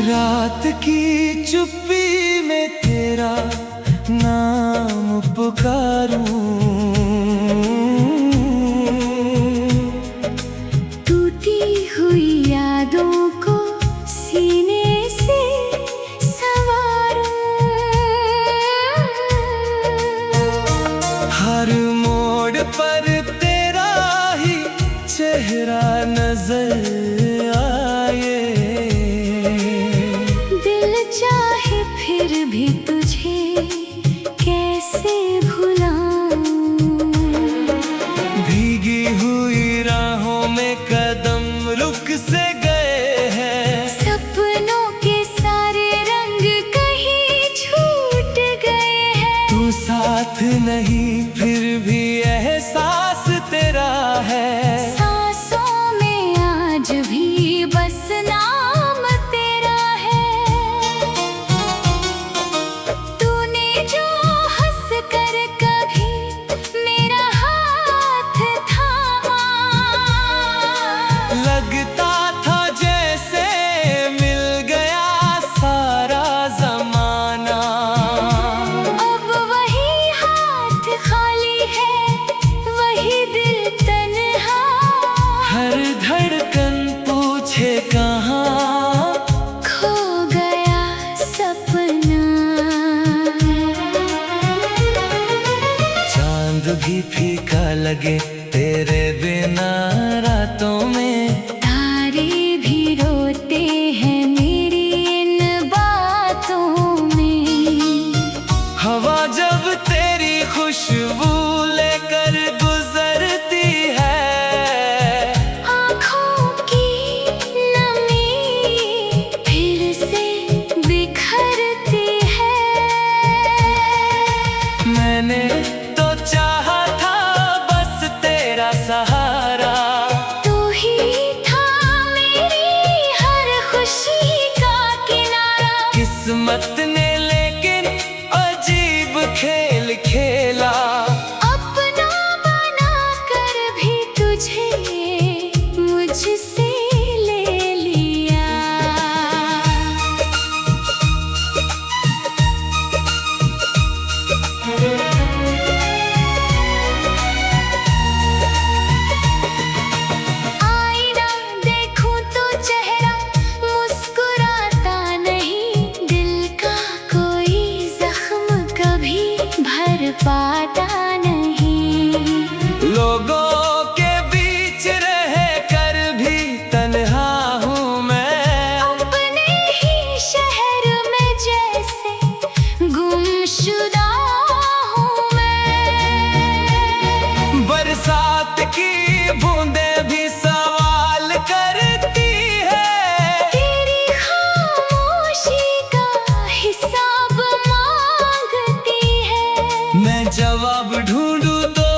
रात की चुप्पी में तेरा नाम पुकारूं, टूटी हुई यादों को सीने से सवारूं, हर मोड़ पर तेरा ही चेहरा नजर आए, दिल चाहे फिर भी तुझे कैसे भुलाऊं। भीगी हुई राहों में कदम रुक से गए हैं, सपनों के सारे रंग कहीं छूट गए हैं। तू साथ नहीं फिर भी एहसास तेरा है, सांसों में आज भी बस नाम तेरा है। तूने जो हंस कर कभी मेरा हाथ थामा, लगता था जैसे मिल गया सारा जमाना। अब वही हाथ खाली है, वही दिल तन्हा, हर धड़कन पूछे कहाँ खो गया सपना। चांद भी फीका लगे तेरे बिना रातों में, तारे भी रोते हैं मेरी इन बातों में। हवा जब तेरी खुशबू लेकर गुजरती है, आँखों की नमी फिर से बिखरती है। मैंने तो चाहा था बस तेरा सहारा, तू ही था मेरी हर खुशी का किनारा। किस्मत ने लेकिन अजीब खेल खेला, अपना बना कर भी तुझे मुझसे ले लिया। आईना देखूं तो चेहरा मुस्कुराता नहीं, दिल का कोई जख्म कभी भर पाता नहीं। लोगों के बीच रह कर भी तन्हा हूँ मैं, अपने ही शहर में जैसे गुमशुदा हूँ मैं। बरसात की बूंदें भी सवाल करती है, तेरी खामोशी का हिसाब मांगती है। मैं जवाब ढूंढूं तो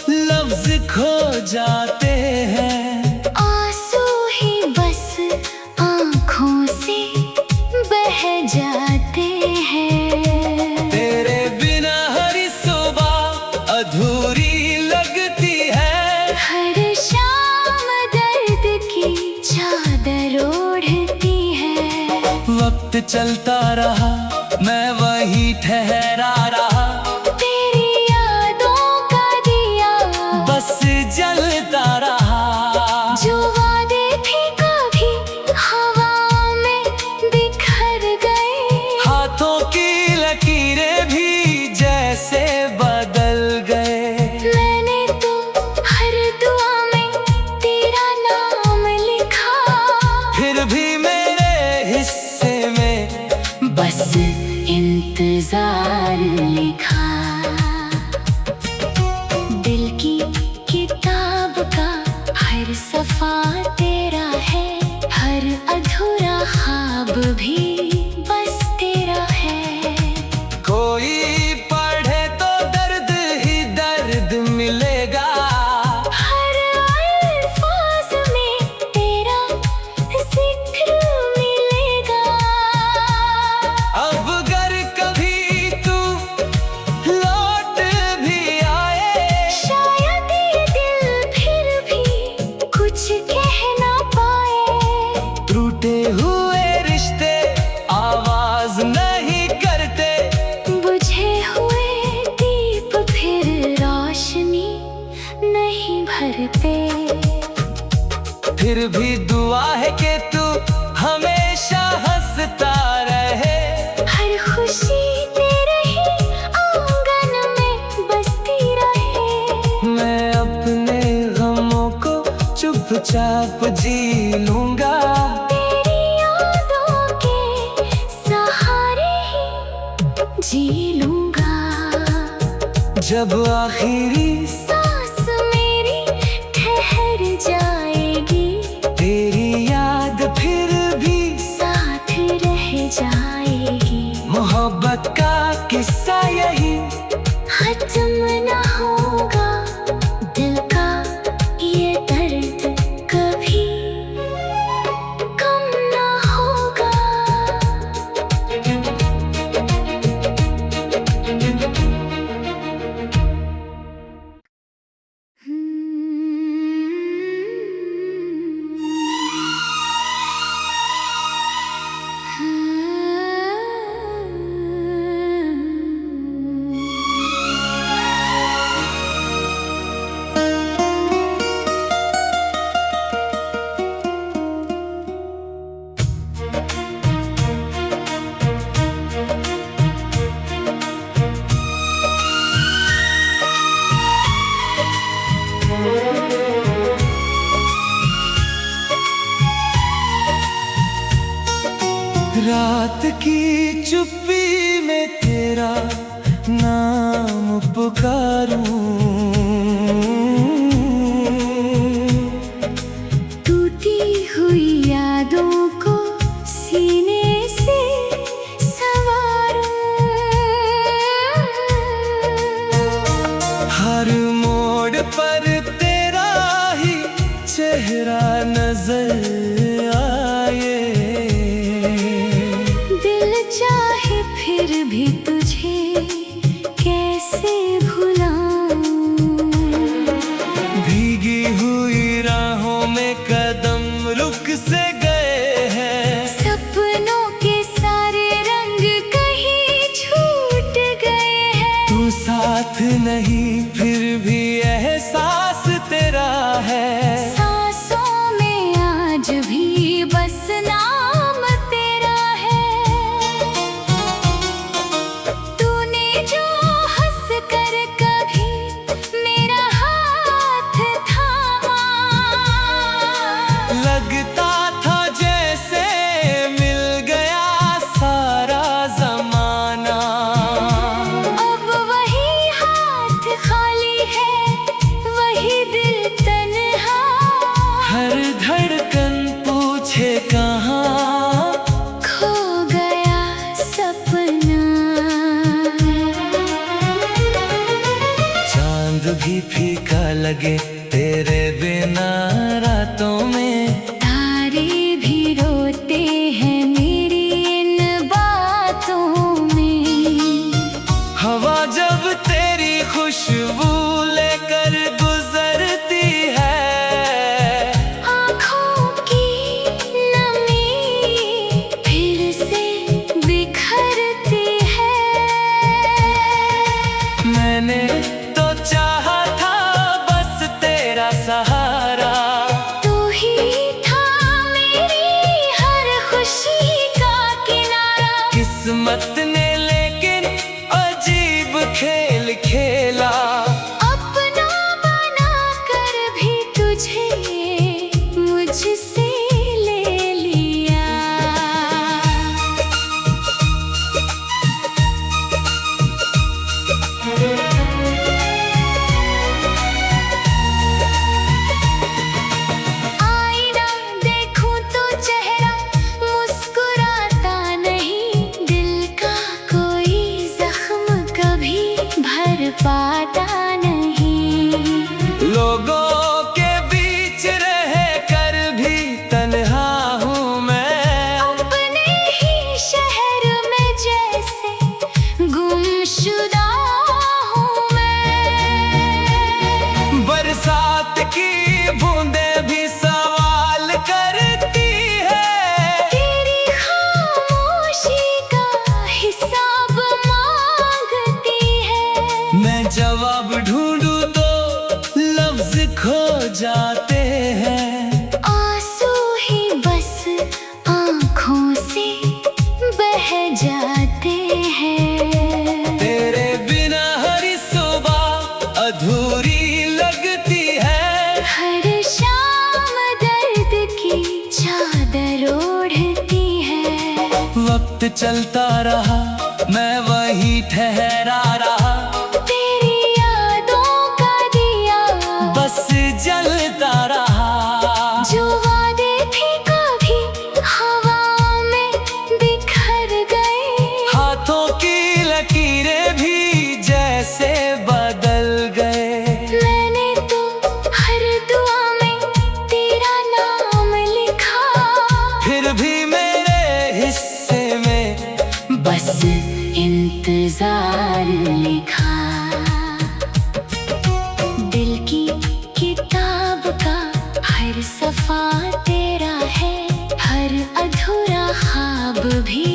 लफ्ज खो जाते हैं, आंसू ही बस आँखों से बह जाते हैं। तेरे बिना हर सुबह अधूरी लगती है, हर शाम दर्द की चादर ओढ़ती है। वक्त चलता रहा मैं वहीं ठहरा रहा, तेरी यादों का दिया बस जलता रहा। जो वादे थे कभी हवा में बिखर गए, हाथों की लकीरें भी जैसे बदल गए, मैंने तो हर दुआ में तेरा नाम लिखा। फिर भी मेरे हिस्से में भर पे। फिर भी दुआ है कि तू हमेशा हंसता रहे। हर खुशी तेरे ही आंगन में बसती रहे। मैं अपने गमों को चुपचाप जी लूंगा। तेरी यादों के सहारे ही जी लूंगा। जब आखिरी सांस मेरी ठहर जाएगी, तेरी याद फिर भी साथ रह जाएगी। मोहब्बत का किस्सा यही खत्म न होगा, दिल का ये दर्द कभी कम न होगा। रात की चुप्पी में तेरा नाम पुकारूं। टूटी हुई यादों को सीने से सवारूं। हर मोड़ पर तेरा ही चेहरा नजर आए। दिल चाहे फिर भी तुझे कैसे भुलाऊं। भीगी हुई राहों में कदम रुक से गए हैं। सपनों के सारे रंग कहीं छूट गए हैं। तू साथ नहीं फिर भी एहसास तेरा है। सांसों में आज भी बस नाम तेरा है। तूने जो हंस कर कभी मेरा हाथ थामा, लगता था जैसे मिल गया सारा जमाना। अब वही हाथ खाली है, वही दिल तन्हा। हर धड़कन पूछे कहाँ खो गया सपना। चांद भी फीका लगे तेरे बिना रातों में। तारे भी रोते हैं मेरी इन बातों में। हवा जब तेरी खुशबू लेकर गुजरती है। आँखों की नमी फिर से बिखरती है। मैंने तो चाहा था बस तेरा सहारा। तू ही था चलता रहा, मैं वहीं ठहरा रहा। तेरी यादों का दिया बस जलता रहा। जो वादे थे कभी हवा में बिखर गए। हाथों की लकीरें भी जैसे बदल गए। मैंने तो हर दुआ में तेरा नाम लिखा, फिर भी मेरे हिस्से में बस इंतजार लिखा। दिल की किताब का हर सफा तेरा है, हर अधूरा ख्वाब भी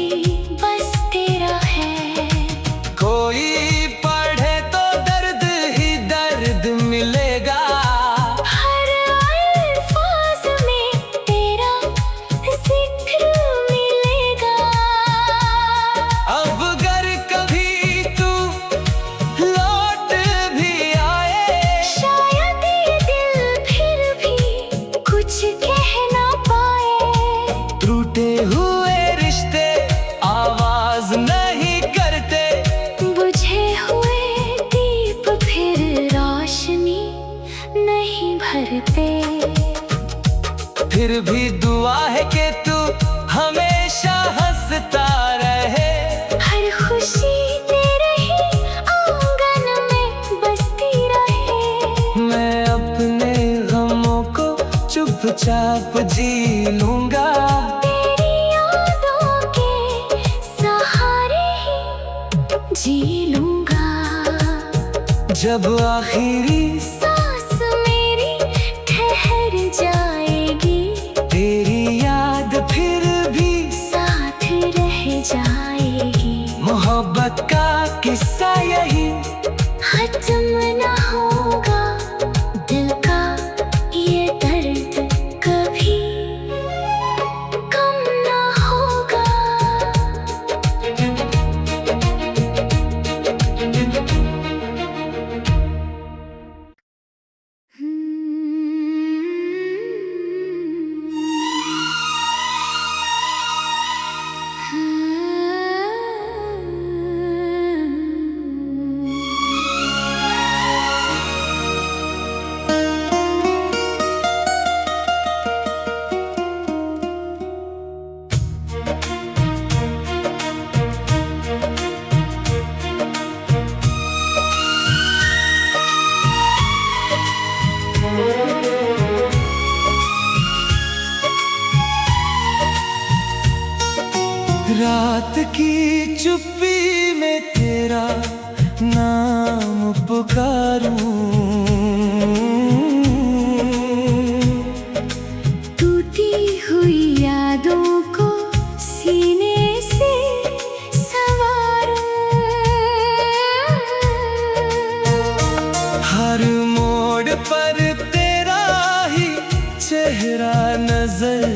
बस तेरा है। कोई पढ़े तो दर्द ही दर्द मिलेगा। हर अल्फाज में तेरा जिक्र मिलेगा। अब अगर कभी तू लौट भी आए, शायद ये दिल फिर भी कुछ कह ना पाए। टूटे हुए रिश्ते आवाज नहीं करते। बुझे हुए दीप फिर रोशनी नहीं भरते। फिर भी दुआ है कि तू हमेशा हंसता रहे। हर खुशी तेरे ही आंगन में बसती रहे। मैं अपने गमों को चुपचाप जी लूंगा। तेरी यादों के सहारे ही जी लूंगा। जब आखिरी सांस मेरी ठहर जाएगी, तेरी याद फिर भी साथ रह जाएगी। मोहब्बत का किस्सा यही खत्म ना होगा, दिल का ये दर्द कभी कम ना होगा। रात की चुप्पी में तेरा नाम पुकारूं। टूटी हुई यादों को सीने से सवारूं। हर मोड़ पर तेरा ही चेहरा नजर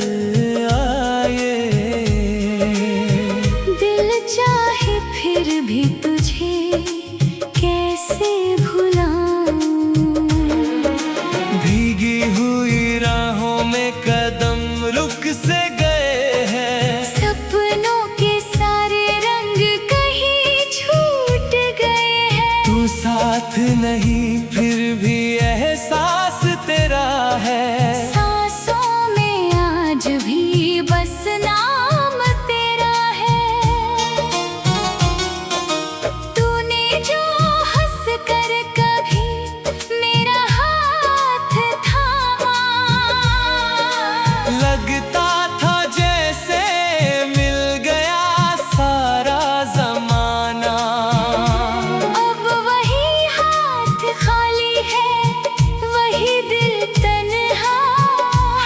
आए। दिल चाहे फिर भी तुझे कैसे भुलाऊं। भीगी हुई राहों में कदम रुक से गए हैं। सपनों के सारे रंग कहीं छूट गए हैं। तू साथ नहीं फिर भी एहसास तेरा है। सांसों में आज भी बस नाम तेरा है। तूने जो हंस कर कभी मेरा हाथ थामा, लगता था जैसे मिल गया सारा जमाना। अब वही हाथ खाली है, वही दिल तन्हा।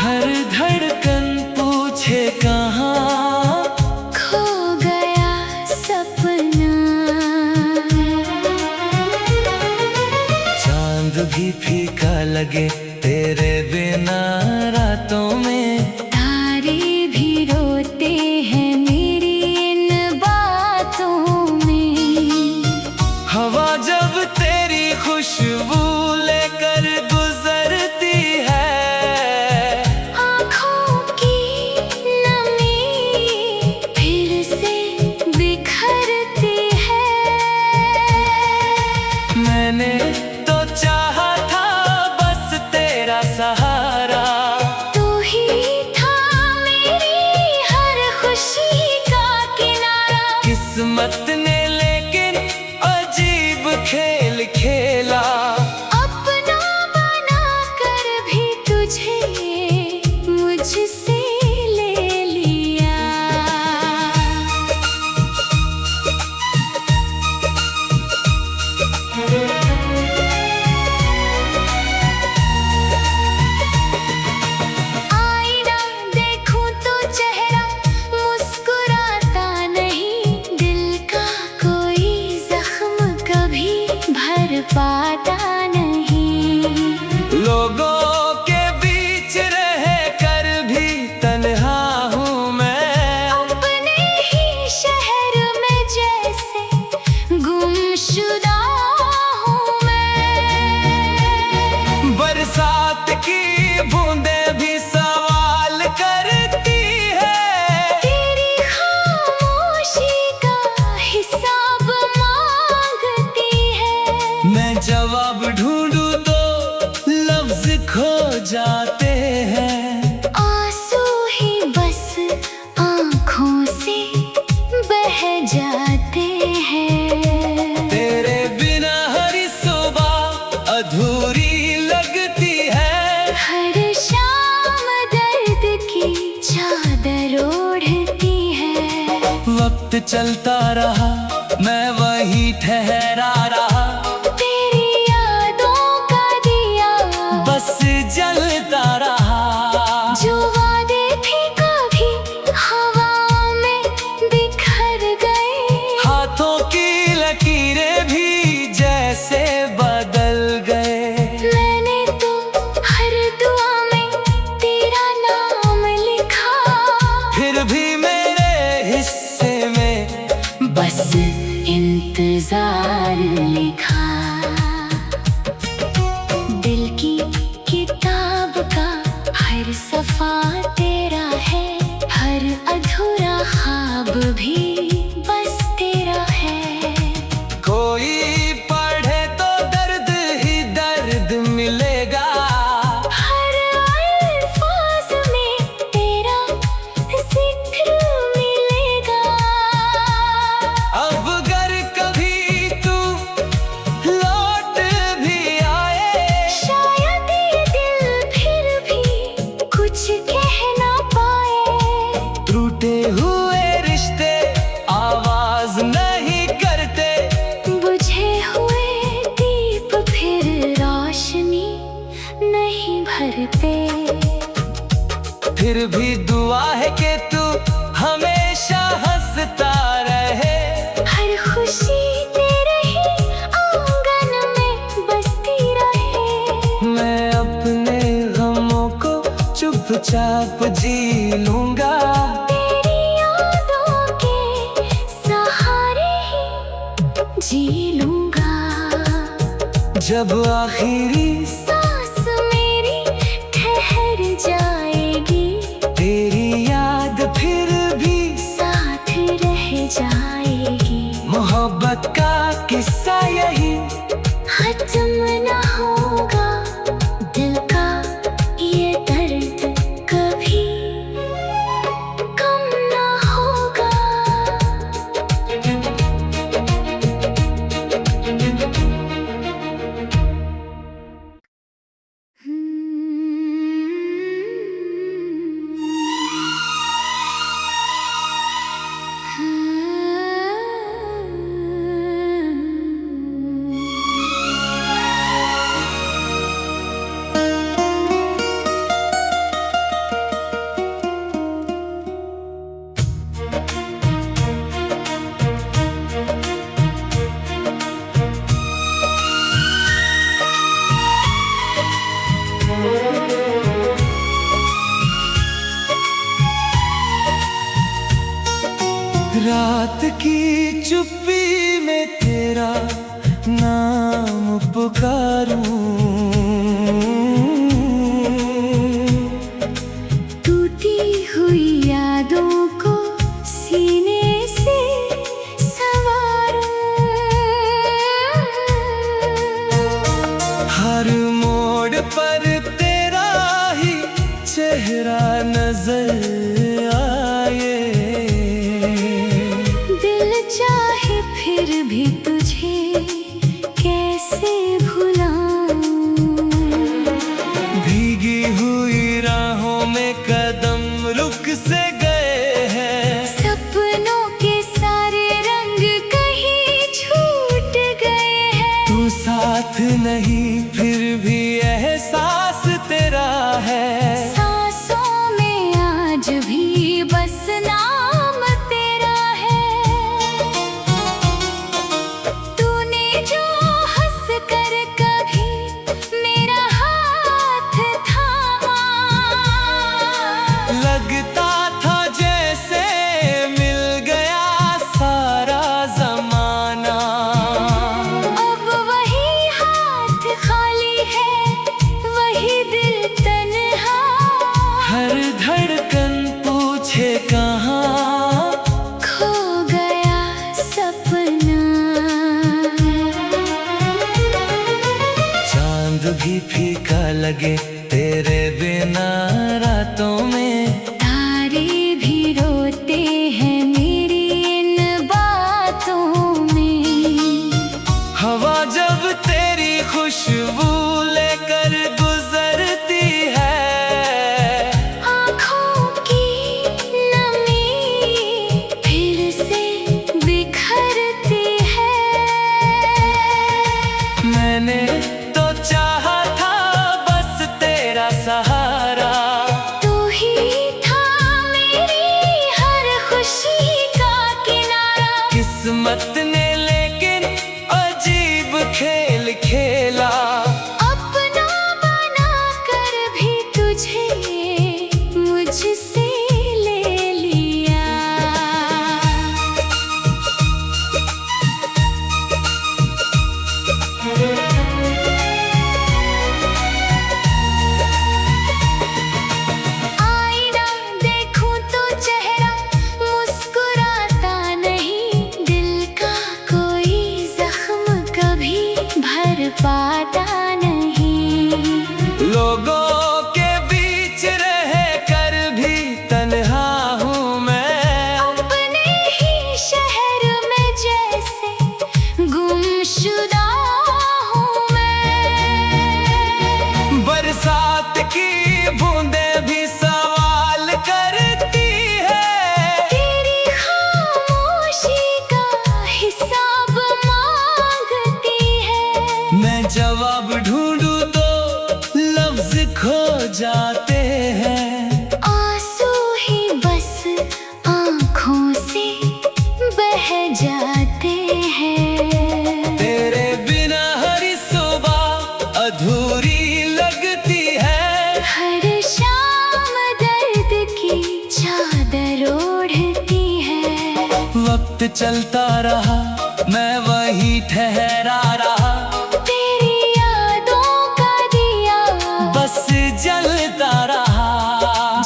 हर धड़कन पूछे कहाँ खो गया सपना। चांद भी फीका लगे तेरे बिना रातों में। तारे भी रोते हैं मेरी इन बातों में। हवा जब तेरी खुशबू लेकर गुजरती है। आँखों की नमी फिर से जाते हैं। आंसू ही बस आँखों से बह जाते हैं। तेरे बिना हर सुबह अधूरी लगती है। हर शाम दर्द की चादर ओढ़ती है। वक्त चलता रहा, मैं वही ठहरा रहा। तेरी यादों का दिया बस जलता रहा। जो वादे थे कभी हवा में बिखर गए। हाथों की लकीरें भी जैसे बदल गए। मैंने तो हर दुआ में तेरा नाम लिखा। फिर भी मेरे हिस्से में बस इंतजार लिखा। दिल की किताब का हर सफा तेरा है। हर अधूरा ख्वाब भी बस तेरा है। कोई पढ़े तो दर्द ही दर्द मिलेगा। हर अल्फाज में तेरा जिक्र मिलेगा। अब अगर कभी तू लौट भी आए, शायद ये दिल फिर भी कुछ कह ना पाए। टूटे हुए रिश्ते आवाज नहीं करते। बुझे हुए दीप फिर रोशनी नहीं भरते। फिर भी दुआ है कि तू हमेशा हंसता रहे। हर खुशी तेरे ही आंगन में बसती रहे। मैं अपने गमों को चुपचाप जी लूंगा। तेरी यादों के सहारे ही जी लूंगा। जब आखिरी सांस मेरी ठहर जाएगी। तेरी याद फिर भी साथ रह जाएगी। मोहब्बत का किस्सा यही खत्म ना होगा। दिल का ये दर्द कभी कम ना होगा। रात की चुप्पी में तेरा नाम पुकारूं। टूटी हुई यादों को सीने से संवारूं। हर मोड़ पर तेरा ही चेहरा नजर आए। दिल चाहे फिर भी तुझे कैसे भुलाऊं। भीगी हुई राहों में कदम रुक से गए हैं। सपनों के सारे रंग कहीं छूट गए हैं। तू साथ नहीं फिर भी एहसास तेरा है। सांसों में आज भी बस नाम तेरा है। तूने जो हंस कर कभी मेरा हाथ थामा। लगता था जैसे मिल गया सारा जमाना। अब वही हाथ खाली है, वही दिल तन्हा। हर धड़कन पूछे कहाँ खो गया सपना। चांद भी फीका लगे तेरे बिना रातों में। तारे भी रोते हैं मेरी इन बातों में। हवा जब तेरी खुशबू लेकर गुजरती है, आँखों की नमी फिर से बिखरती है। मैंने तो चाहा था बस तेरा सहारा, तू ही था मेरी हर खुशी का किनारा। किस्मत ने लेकिन अजीब खेल खेला। अपना बना कर भी तुझे मुझसे ले लिया। आईना देखूं तो चेहरा मुस्कुराता नहीं, दिल का कोई जख्म कभी भर पाता नहीं। लोगों के बीच रह कर भी तन्हा हूँ मैं, अपने ही शहर में जैसे गुमशुदा हूँ मैं। बरसात की बूंदें भी सवाल करती है, तेरी खामोशी का हिसाब मांगती है। मैं जवाब ढूंढूं तो लफ्ज खो जाते हैं। आंसू ही बस आँखों से बह जाते हैं। तेरे बिना हर सुबह अधूरी लगती है, हर शाम दर्द की चादर ओढ़ती है। वक्त चलता रहा मैं वही ठहरा रहा, तेरी यादों का दिया बस जलता रहा।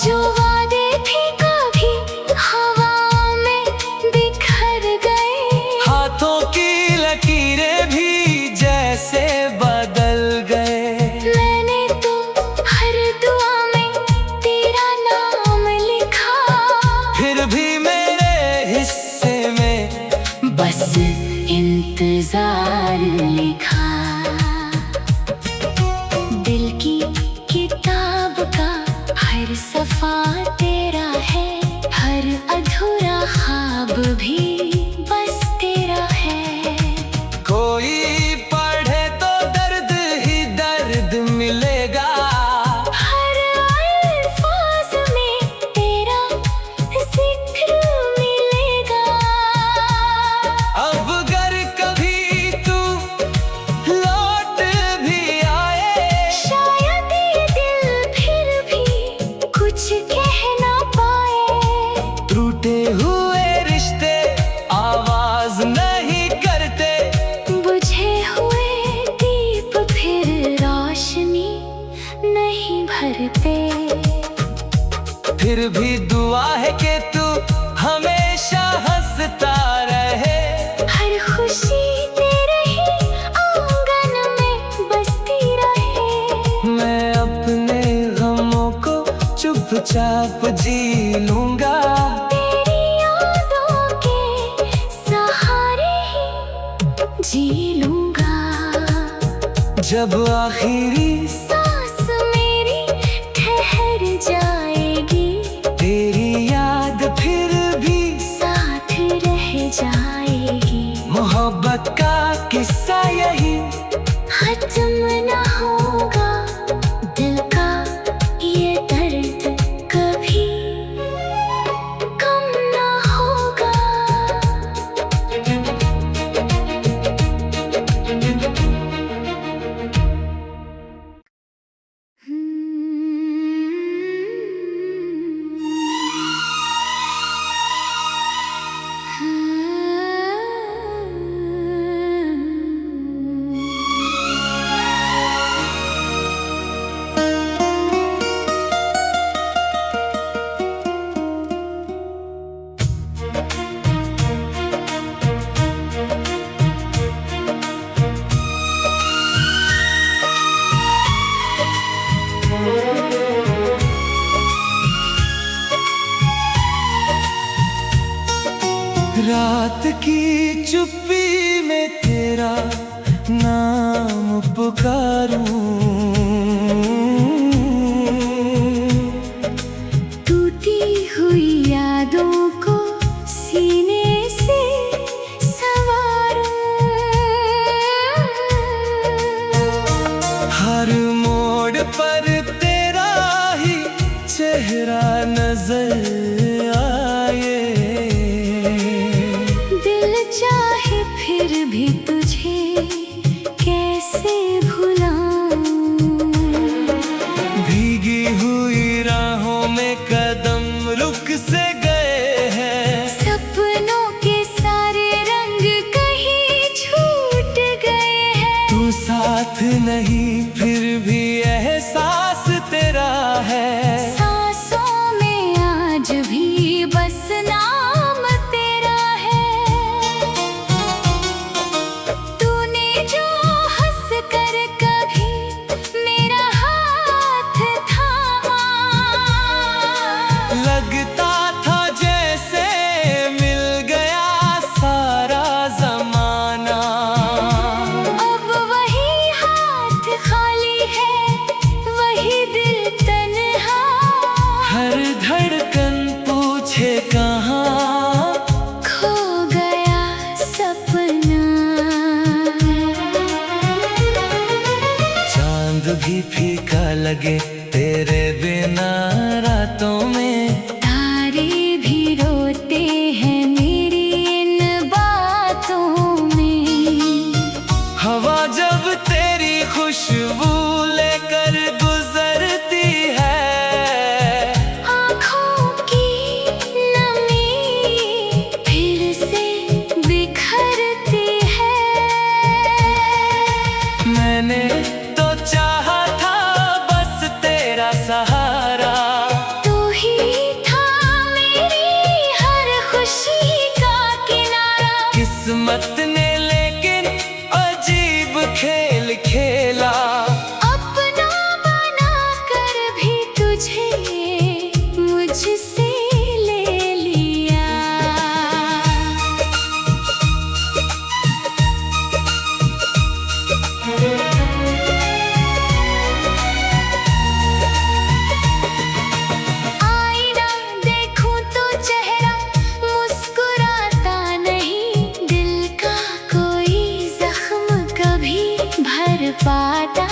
जो वादे थे कभी हवा में बिखर गए। हाथों की लकीरें भी जैसे बदल गए। मैंने तो हर दुआ में तेरा नाम लिखा, फिर भी मेरे हिस्से में बस इंतजार लिखा। दिल की किताब का हर सफा तेरा है, हर अधूरा ख्वाब भी बस तेरा है। कोई पढ़े तो दर्द ही दर्द मिलेगा, हर अल्फाज में तेरा जिक्र मिलेगा। अब अगर कभी तू लौट भी आए, शायद ये दिल फिर भी कुछ कह ना पाए। टूटे हुए रिश्ते आवाज नहीं करते, बुझे हुए दीप फिर रोशनी नहीं भरते। फिर भी दुआ है कि तू हमेशा हंसता रहे। हर खुशी तेरे ही आंगन में बसती रहे। मैं अपने गमों को चुपचाप जी लूंगा, तेरी यादों के सहारे ही जी लूंगा। जब आखिरी सांस मेरी ठहर जाएगी, तेरी याद फिर भी साथ रह जाएगी। मोहब्बत का किस्सा यही खत्म ना होगा, दिल का ये दर्द कभी कम ना होगा। रात की चुप्पी में तेरा नाम पुकारूं, टूटी हुई यादों को सीने से संवारूं। हर मोड़ पर तेरा ही चेहरा नजर आए, दिल चाहे फिर भी तुझे कैसे भुलाऊं। भीगी हुई राहों में कदम रुक से गए हैं, सपनों के सारे रंग कहीं छूट गए हैं। तू साथ नहीं फिर भी एहसास तेरा है, सांसों में आज भी बस नाम तेरा है। तूने जो हंस कर कभी मेरा हाथ थामा, लगता था जैसे मिल गया सारा जमाना। अब वही हाथ खाली है, वही दिल तन्हा। हर धड़कन पूछे कहाँ खो गया सपना। चांद भी फीका लगे तेरे बिना रातों में, तारे भी रोते हैं मेरी इन बातों में। हवा जब तेरी खुशबू लेकर गुजरती है, आँखों की नमी फिर से बिखरती है। मैंने तो चाहा था बस तेरा सहारा, तू ही था मेरी हर खुशी का किनारा। किस्मत ने लेकिन अजीब खेल खेला, अपना बना कर भी तुझे मुझसे ले लिया। आईना देखूं तो चेहरा मुस्कुराता नहीं, दिल का कोई जख्म कभी भर पाता